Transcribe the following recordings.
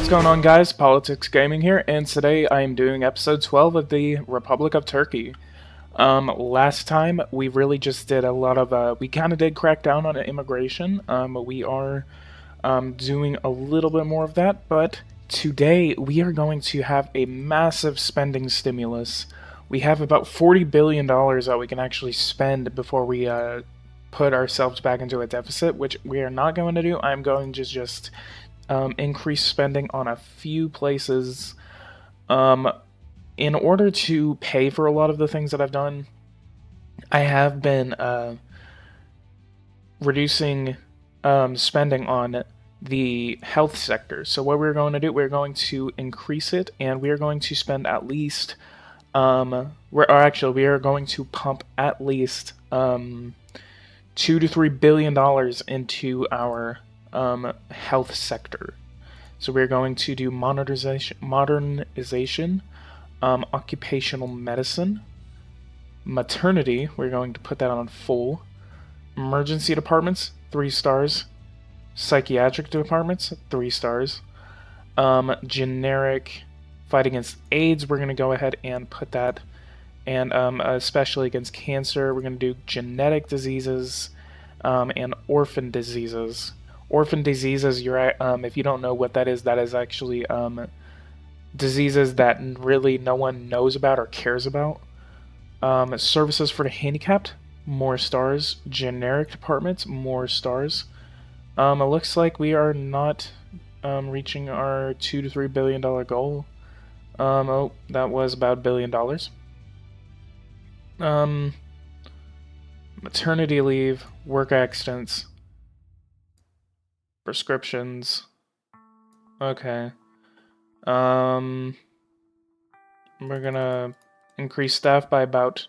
What's going on, guys? PoliticsGaming here, and today I am doing episode 12 of the Republic of Turkey. Last time we really just did a lot of, we kind of did crack down on immigration. We are doing a little bit more of that, but today we are going to have a massive spending stimulus. We have about $40 billion that we can actually spend before we put ourselves back into a deficit, which we are not going to do. I'm going to just increase spending on a few places in order to pay for a lot of the things that I've done. I have been reducing spending on the health sector. So what we're going to do, we're going to increase it, and we're going to spend at least we are going to pump at least $2 to $3 billion into our health sector. So we're going to do modernization, occupational medicine, maternity. We're going to put that on full. Emergency departments, 3 stars. Psychiatric departments, 3 stars. Generic fight against AIDS, we're going to go ahead and put that. And especially against cancer, we're going to do genetic diseases and orphan diseases. Orphan diseases, if you don't know what that is actually diseases that really no one knows about or cares about. Services for the handicapped, more stars. Generic departments, more stars. It looks like we are not reaching our $2 to $3 billion goal. Oh, that was about $1 billion. Maternity leave, work accidents, prescriptions. Okay. We're gonna increase staff by about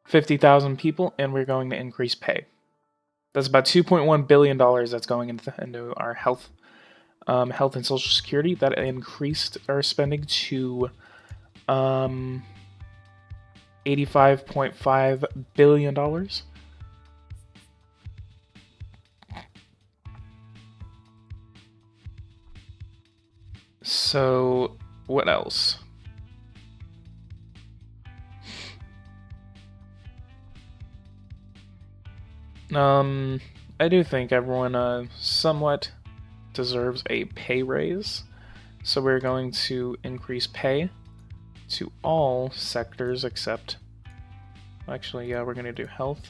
50,000 people, and we're going to increase pay. That's about $2.1 billion that's going into our health and social security. That increased our spending to $85.5 billion. So, what else? I do think everyone somewhat deserves a pay raise. So we're going to increase pay to all sectors except... Actually, yeah, we're going to do health.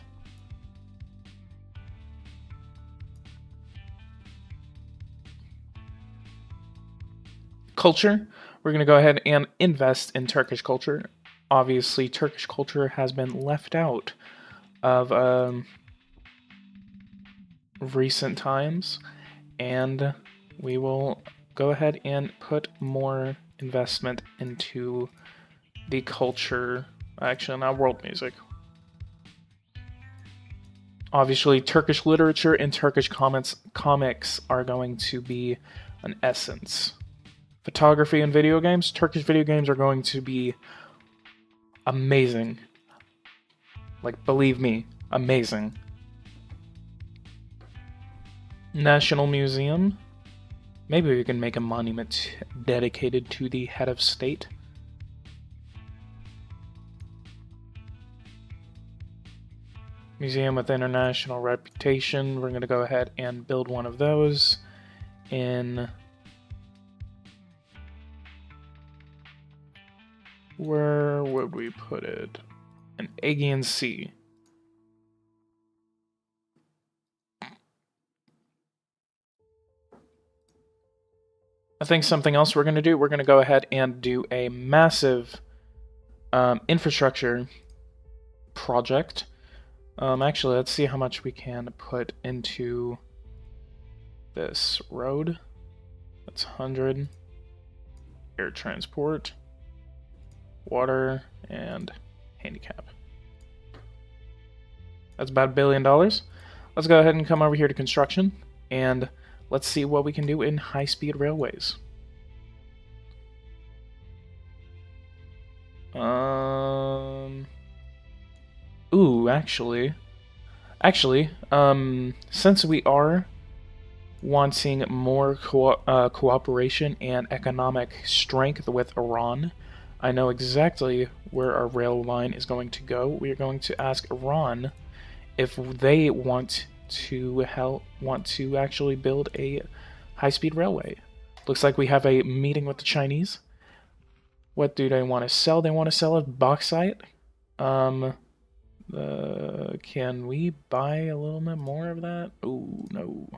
Culture, we're going to go ahead and invest in Turkish culture. Obviously, Turkish culture has been left out of recent times, and we will go ahead and put more investment into the culture. Actually, not world music. Obviously, Turkish literature and Turkish comics are going to be an essence. Photography and video games. Turkish video games are going to be amazing. Like, believe me, amazing. National Museum. Maybe we can make a monument dedicated to the head of state. Museum with international reputation. We're going to go ahead and build one of those in... Where would we put it? An Aegean Sea. I think something else we're going to do, we're going to go ahead and do a massive infrastructure project. Actually, let's see how much we can put into this road. That's 100. Air transport. Water, and handicap. That's about $1 billion. Let's go ahead and come over here to construction, and let's see what we can do in high-speed railways. Ooh, actually, since we are wanting more cooperation and economic strength with Iran. I know exactly where our rail line is going to go. We are going to ask Iran if they want to actually build a high-speed railway. Looks like we have a meeting with the Chinese. What do they want to sell? They want to sell a bauxite. Can we buy a little bit more of that? Oh, no.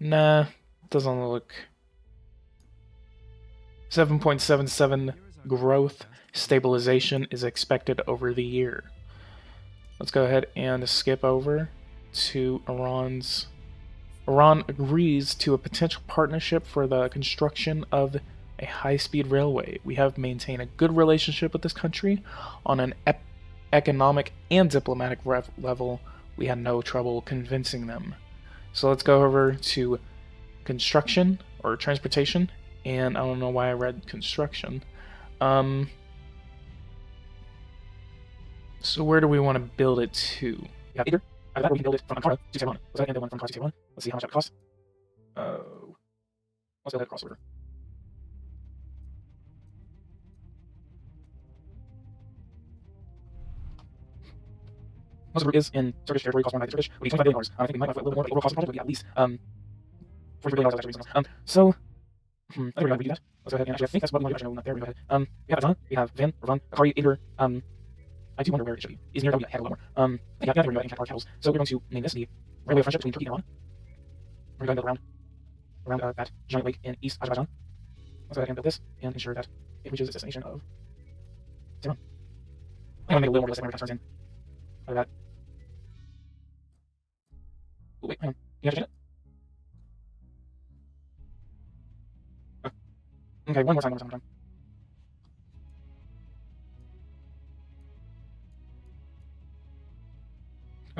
Nah, doesn't look. 7.77 growth stabilization is expected over the year. Let's go ahead and skip over to Iran's. Iran agrees to a potential partnership for the construction of a high-speed railway. We have maintained a good relationship with this country on an economic and diplomatic level. We had no trouble convincing them. So let's go over to construction or transportation, and I don't know why I read construction. So where do we want to build it to? We have either. Either that, or we can build it from Ankara to Tehran. Let's go ahead and build one from Ankara to Tehran. Let's see how much that costs. Let's go ahead cross order. Most of the route is in Turkish territory, cost more by the Turkish. It would be $25 billion. I think we might have a little more, but the overall cost of the project would be at least $40 billion actually reasonable. So I think we're going to do that. Let's go ahead and actually I think that's what we want to do. Actually, no, not there. We go ahead. We have Adana, we have Van, Ravan, Akari, Idr. I do wonder where it should be. Is near that would be a heck of a lot more. Yeah, there we go. Our capitals. So we're going to name this the railway of friendship between Turkey and Iran. We're going to build around that giant lake in East Azerbaijan. Let's go ahead and build this and ensure that it reaches its destination of Tehran. I'm going to make a little more realistic when it turns in. Like that. Oh, wait, hang on. You have to change it? Okay, one more time. Okay,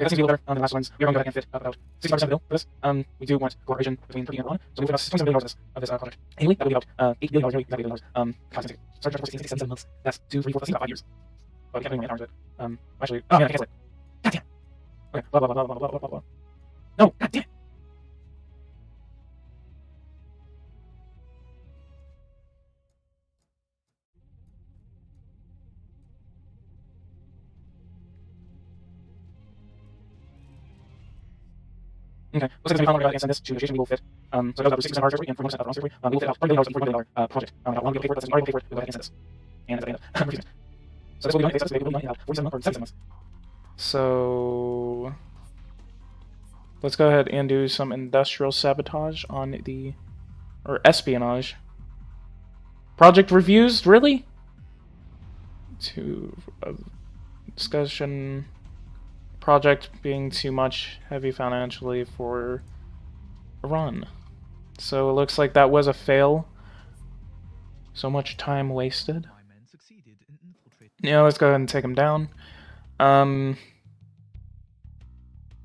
that seems to be a little better than the last ones. We are going to go ahead and fit about 65% of the bill for this. We do want cooperation between Turkey and Iran, so we'll fit about $27 billion of this project. Annually, that will be about $8 billion, exactly $8 billion. Sorry, 7 months. That's 2, 3, 4, that's about 5 years. But we can't really hours of it. Actually, oh, yeah, I can cancel it. God damn. Okay, blah, blah, blah, blah, blah, blah, blah, blah. No, god damn it. Okay, looks like it's going to be fun. We're going to send this to negotiation. We will fit. So it goes up to 6% of our treasury and 40% of our treasury. We will fit about $30 billion in $40 billion project. How long do we pay for it? That's already paid for it. We'll go ahead and send this. And that's the end. So this will be done. It will be done in about 47 months or 77 months. So let's go ahead and do some industrial sabotage on the, or espionage. Project reviews, really? To discussion. Project being too much heavy financially for Iran. So it looks like that was a fail. So much time wasted. Yeah, let's go ahead and take him down.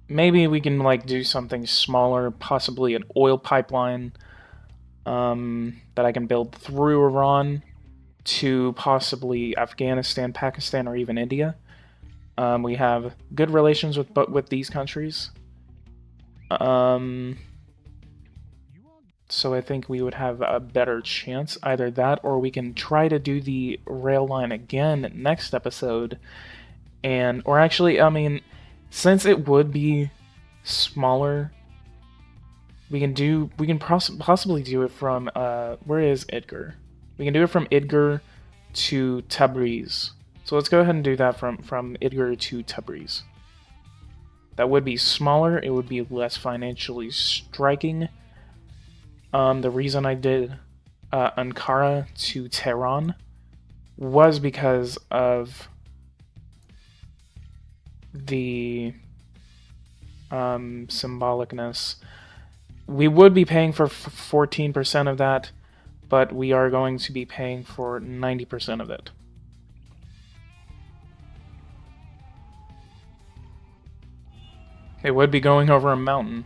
Maybe we can like do something smaller, possibly an oil pipeline that I can build through Iran to possibly Afghanistan, Pakistan, or even India. We have good relations with these countries. So I think we would have a better chance. Either that, or we can try to do the rail line again next episode. Or actually, I mean, since it would be smaller, we can possibly do it from, where is Edgar? We can do it from Edgar to Tabriz. So let's go ahead and do that from Edgar to Tabriz. That would be smaller, it would be less financially striking. The reason I did Ankara to Tehran was because of the symbolicness. We would be paying for 14% of that, but we are going to be paying for 90% of it. It would be going over a mountain.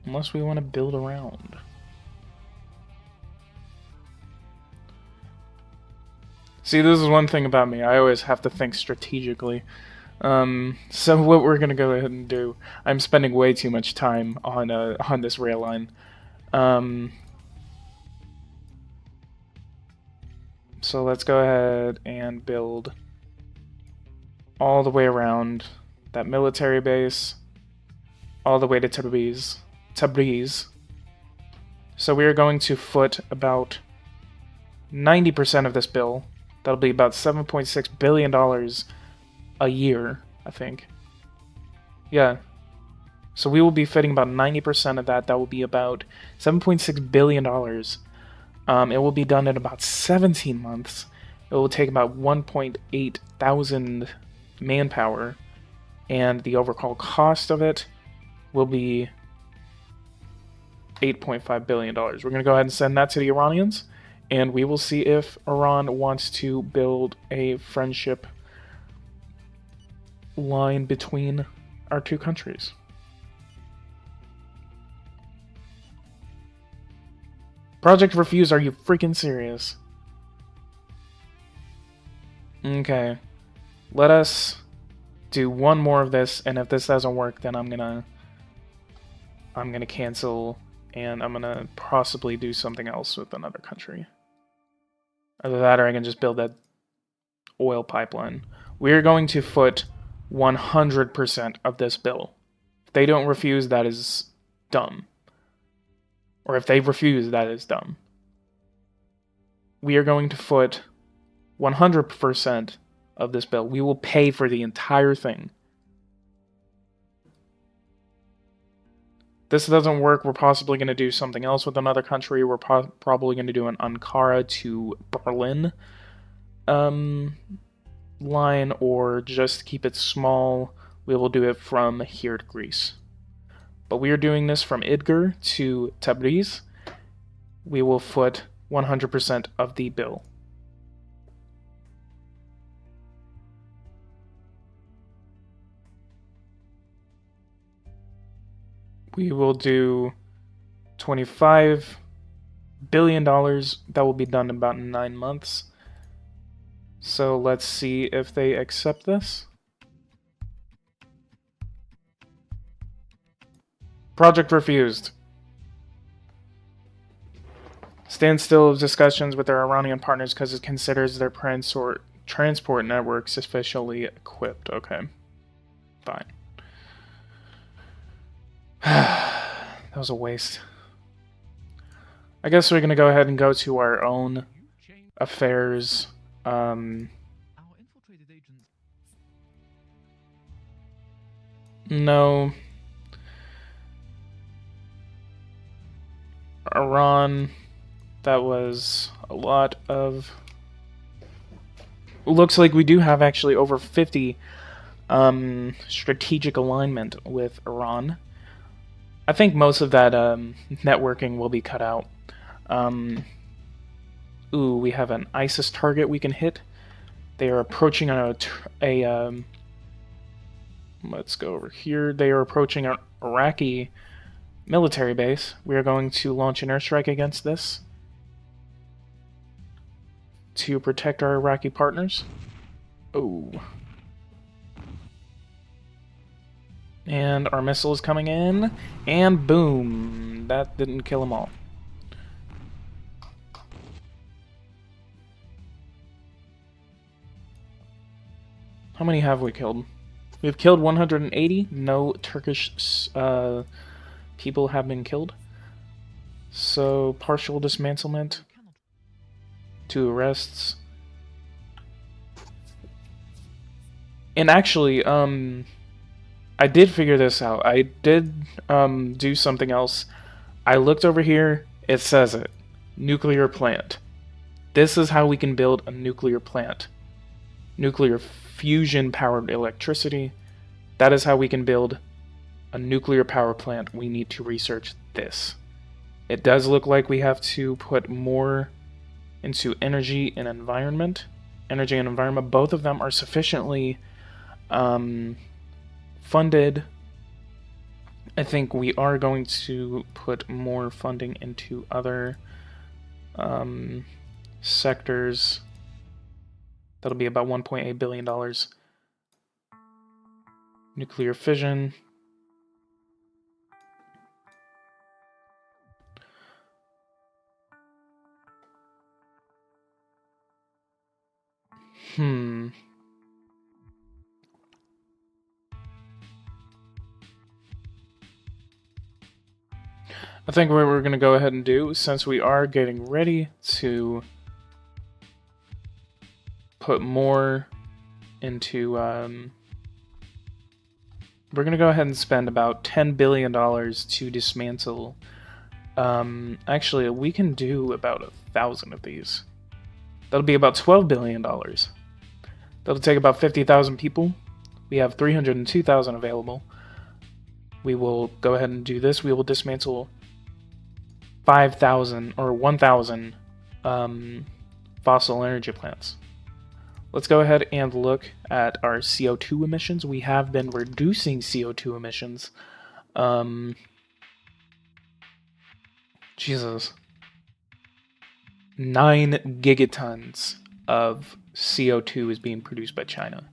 Unless we want to build around. See, this is one thing about me. I always have to think strategically. So what we're gonna go ahead and do, I'm spending way too much time on this rail line. So let's go ahead and build all the way around that military base, all the way to Tabriz. So we are going to foot about 90% of this bill. That'll be about $7.6 billion a year, I think. Yeah. So we will be fitting about 90% of that. That will be about $7.6 billion. It will be done in about 17 months. It will take about 1.8 thousand manpower. And the overall cost of it will be $8.5 billion. We're going to go ahead and send that to the Iranians. And we will see if Iran wants to build a friendship line between our two countries. Project refuse, are you freaking serious? Okay. Let us do one more of this, and if this doesn't work, then I'm gonna cancel, and I'm gonna possibly do something else with another country. Either that, or I can just build that oil pipeline. We're going to foot 100% of this bill. If they don't refuse, that is dumb. Or if they refuse, that is dumb. We are going to foot 100% of this bill. We will pay for the entire thing. This doesn't work. We're possibly going to do something else with another country. We're probably going to do an Ankara to Berlin line, or just keep it small. We will do it from here to Greece. But we are doing this from Idgir to Tabriz. We will foot 100% of the bill. We will do $25 billion. That will be done in about 9 months. So let's see if they accept this. Project refused. Standstill of discussions with their Iranian partners because it considers their transport networks officially equipped. Okay. Fine. That was a waste. I guess we're going to go ahead and go to our own affairs. No. Iran, that was a lot of... Looks like we do have actually over 50 strategic alignment with Iran. I think most of that networking will be cut out. Ooh, we have an ISIS target we can hit. They are approaching let's go over here. They are approaching an Iraqi military base. We are going to launch an airstrike against this to protect our Iraqi partners. Oh. And our missile is coming in, and boom! That didn't kill them all. How many have we killed? We've killed 180. No Turkish people have been killed. So, partial dismantlement. 2 arrests. And actually, I did figure this out. I did do something else. I looked over here. It says it. Nuclear plant. This is how we can build a nuclear plant. Nuclear fusion powered electricity. That is how we can build a nuclear power plant. We need to research this. It does look like we have to put more into energy and environment. Energy and environment, both of them are sufficiently funded. I think we are going to put more funding into other sectors. That'll be about $1.8 billion. Nuclear fission. I think what we're going to go ahead and do, since we are getting ready to put more into, we're going to go ahead and spend about $10 billion to dismantle. Actually, we can do about 1,000 of these. That'll be about $12 billion. That'll take about 50,000 people. We have 302,000 available. We will go ahead and do this. We will dismantle 5,000 or 1,000 fossil energy plants. Let's go ahead and look at our CO2 emissions. We have been reducing CO2 emissions. Jesus. 9 gigatons of CO2 is being produced by China.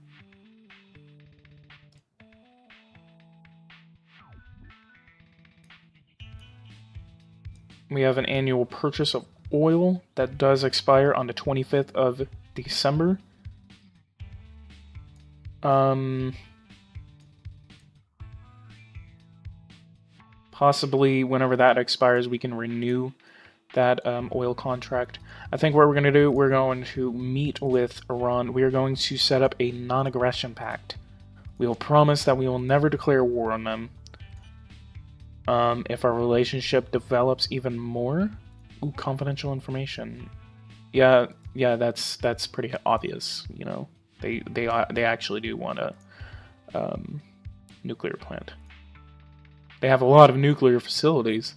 We have an annual purchase of oil that does expire on the 25th of December. Possibly whenever that expires, we can renew that oil contract. I think what we're going to do, we're going to meet with Iran. We are going to set up a non-aggression pact. We will promise that we will never declare war on them. If our relationship develops even more, ooh, confidential information. Yeah, that's pretty obvious. You know, they actually do want a nuclear plant. They have a lot of nuclear facilities.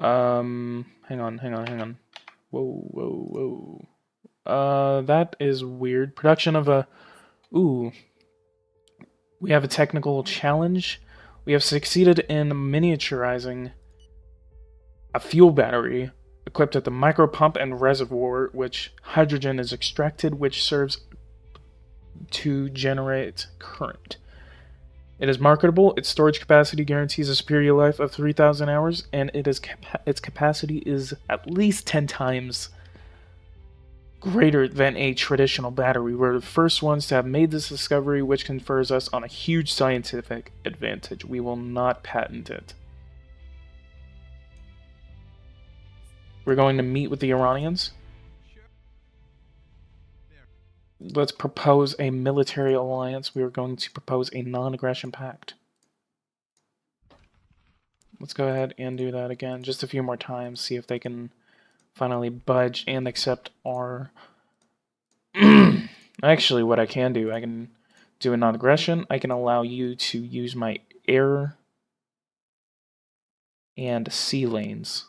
Hang on. Whoa. That is weird. Production of a... Ooh. We have a technical challenge. We have succeeded in miniaturizing a fuel battery equipped with a micro pump and reservoir, which hydrogen is extracted, which serves to generate current. It is marketable. Its storage capacity guarantees a superior life of 3,000 hours, and its capacity is at least 10 times greater than a traditional battery. We're the first ones to have made this discovery, which confers us on a huge scientific advantage. We will not patent it. We're going to meet with the Iranians. Let's propose a military alliance. We are going to propose a non-aggression pact. Let's go ahead and do that again, just a few more times, see if they can finally budge and accept our... Actually, what I can do, I can do a non-aggression. I can allow you to use my air and sea lanes.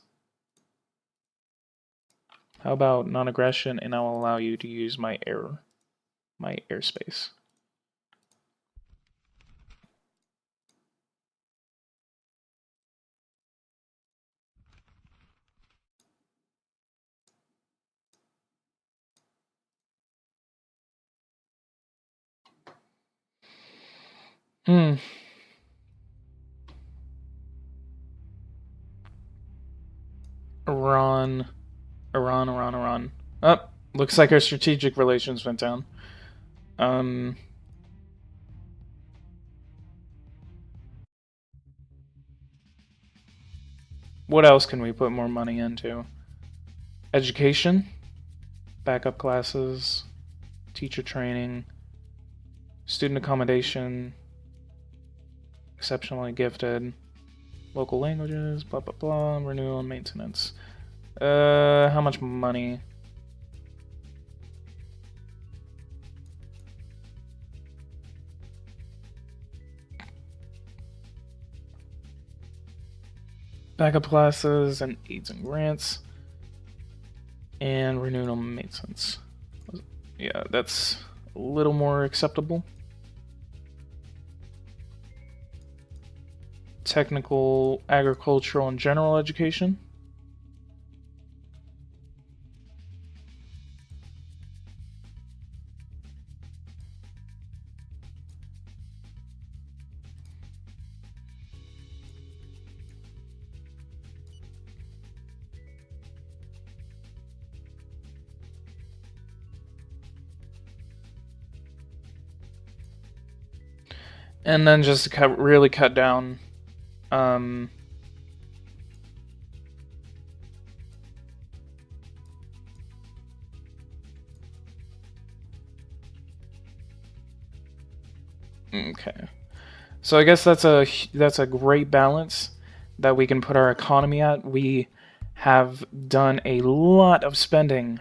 How about non-aggression, and I'll allow you to use my airspace. Iran. Oh, looks like our strategic relations went down. What else can we put more money into? Education, backup classes, teacher training, student accommodation, exceptionally gifted, local languages, blah blah blah, renewal and maintenance. How much money? Backup classes and aids and grants. And renewal and maintenance. Yeah, that's a little more acceptable. Technical, agricultural, and general education. And then just to really cut down, okay. So I guess that's a great balance that we can put our economy at. We have done a lot of spending.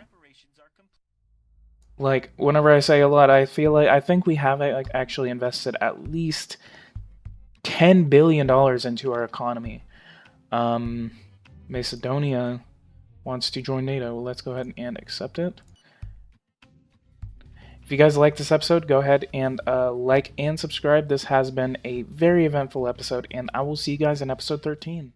Like, whenever I say a lot, I think we have like actually invested at least $10 billion into our economy. Macedonia wants to join NATO. Well, let's go ahead and accept it. If you guys like this episode, go ahead and like and subscribe. This has been a very eventful episode, and I will see you guys in episode 13.